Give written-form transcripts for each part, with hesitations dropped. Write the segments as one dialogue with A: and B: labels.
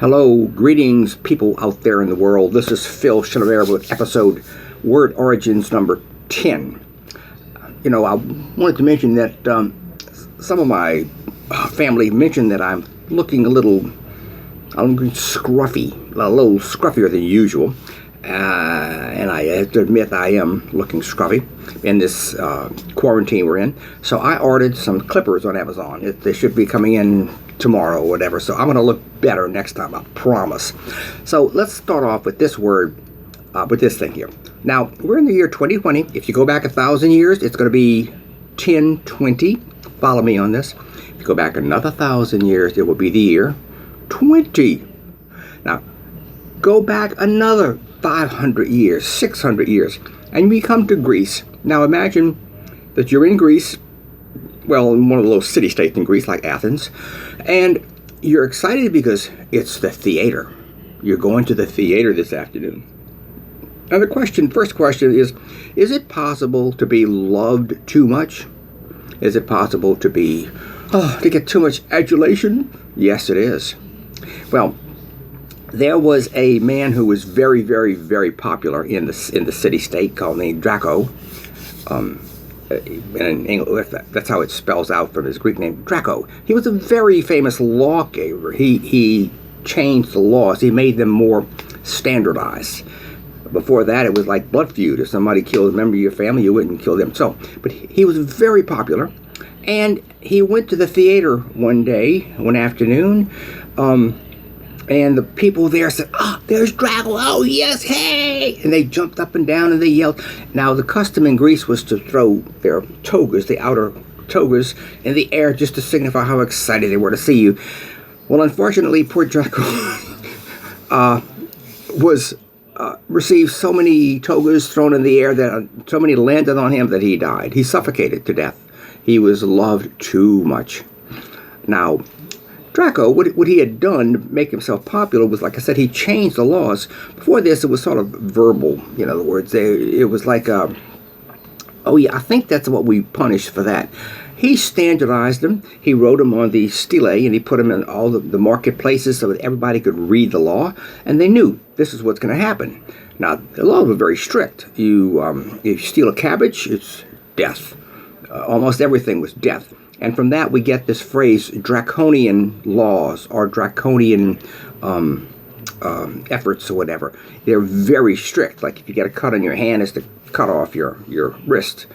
A: Hello, greetings, people out there in the world. This is Phil Schiller with episode Word Origins number 10. I wanted to mention that some of my family mentioned that I'm looking a little scruffy, a little scruffier than usual. And I have to admit I am looking scruffy in this quarantine we're in. So I ordered some clippers on Amazon. They should be coming in tomorrow or whatever. So I'm going to look better next time, I promise. So let's start off with this word, with this thing here. Now, we're in the year 2020. If you go back 1,000 years, it's going to be 1020. Follow me on this. If you go back another 1,000 years, it will be the year 20. Now, go back another 500 years, 600 years, and we come to Greece. Now imagine that you're in Greece, well, in one of the little city-states in Greece, like Athens, and you're excited because it's the theater. You're going to the theater this afternoon. Now the first question is it possible to be loved too much? Is it possible to get too much adulation? Yes, it is. Well, there was a man who was very, very, very popular in the city-state called named Draco. In English, that's how it spells out from his Greek name, Draco. He was a very famous lawgiver. He changed the laws. He made them more standardized. Before that, it was like blood feud. If somebody killed a member of your family, you wouldn't kill them. But he was very popular, and he went to the theater one afternoon. And the people there said, there's Draco, oh yes, hey! And they jumped up and down and they yelled. Now, the custom in Greece was to throw their togas, the outer togas, in the air just to signify how excited they were to see you. Well, unfortunately, poor Draco received so many togas thrown in the air, that so many landed on him that he died. He suffocated to death. He was loved too much. Now, Draco, what he had done to make himself popular was, like I said, he changed the laws. Before this, it was sort of verbal. In other words, it was like, I think that's what we punished for that. He standardized them. He wrote them on the stele, and he put them in all the marketplaces so that everybody could read the law, and they knew this is what's going to happen. Now, the laws were very strict. If you steal a cabbage, it's death. Almost everything was death. And from that, we get this phrase, draconian laws, or draconian efforts or whatever. They're very strict. Like if you get a cut on your hand, it's to cut off your wrist.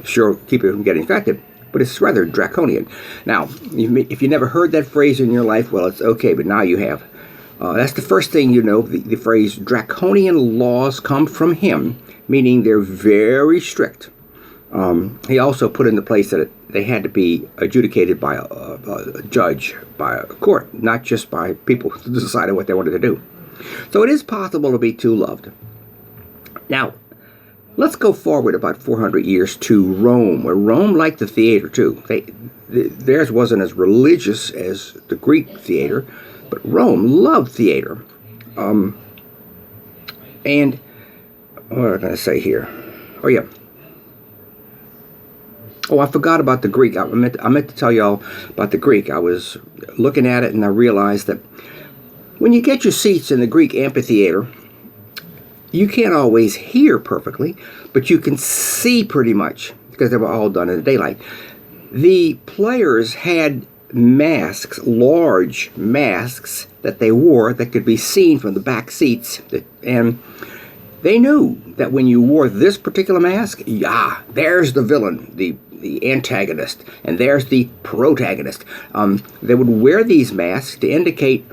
A: Sure, keep it from getting infected, but it's rather draconian. Now, if you never heard that phrase in your life, well, it's okay, but now you have. That's the first thing you know. The phrase draconian laws come from him, meaning they're very strict. He also put into place that they had to be adjudicated by a judge, by a court, not just by people who decided what they wanted to do. So it is possible to be too loved. Now, let's go forward about 400 years to Rome, where Rome liked the theater too. Theirs wasn't as religious as the Greek theater, but Rome loved theater. And what am I going to say here? Oh, yeah. Oh, I forgot about the Greek. I meant to tell y'all about the Greek. I was looking at it and I realized that when you get your seats in the Greek amphitheater, you can't always hear perfectly, but you can see pretty much because they were all done in the daylight. The players had masks, large masks that they wore that could be seen from the back seats, and they knew that when you wore this particular mask, there's the villain, the antagonist, and there's the protagonist. They would wear these masks to indicate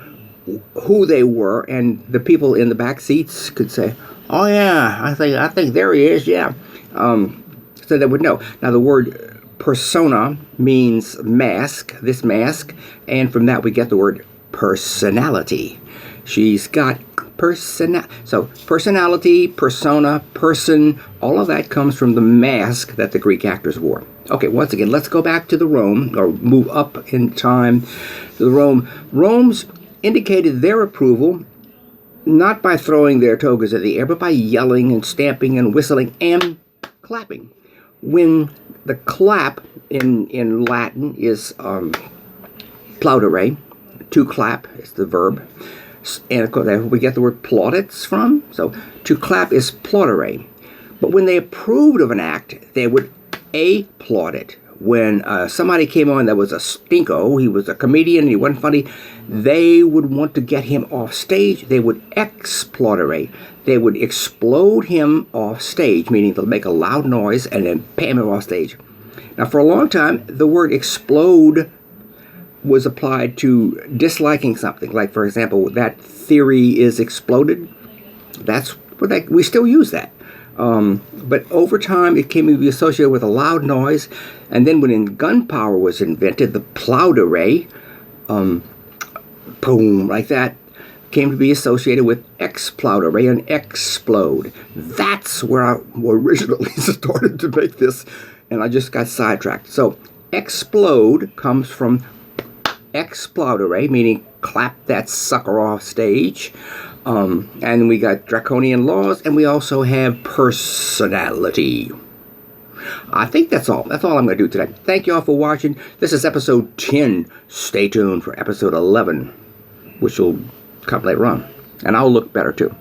A: who they were, and the people in the back seats could say, "Oh yeah, I think there he is." Yeah, so they would know. Now the word persona means mask. This mask, and from that we get the word personality. She's got so personality, persona, person, all of that comes from the mask that the Greek actors wore. Okay, once again, let's go back to the Rome, or move up in time to the Rome. Rome's indicated their approval not by throwing their togas in the air, but by yelling and stamping and whistling and clapping. When the clap in Latin is plaudere, to clap is the verb. And of course, we get the word plaudits from. So to clap is plaudere. But when they approved of an act, they would applaud it. When somebody came on that was a stinko, he was a comedian, he wasn't funny, they would want to get him off stage. They would explodere. They would explode him off stage, meaning they'll make a loud noise and then pam him off stage. Now, for a long time, the word explode was applied to disliking something. Like, for example, that theory is exploded. That's what we still use that. But over time, it came to be associated with a loud noise. And then when gunpowder was invented, the plaudere, boom, like that, came to be associated with explodere and explode. That's where I originally started to make this, and I just got sidetracked. So explode comes from explodere, meaning clap that sucker off stage. And we got draconian laws, and we also have personality. I think that's all. That's all I'm going to do today. Thank you all for watching. This is episode 10. Stay tuned for episode 11, which will come later on. And I'll look better too.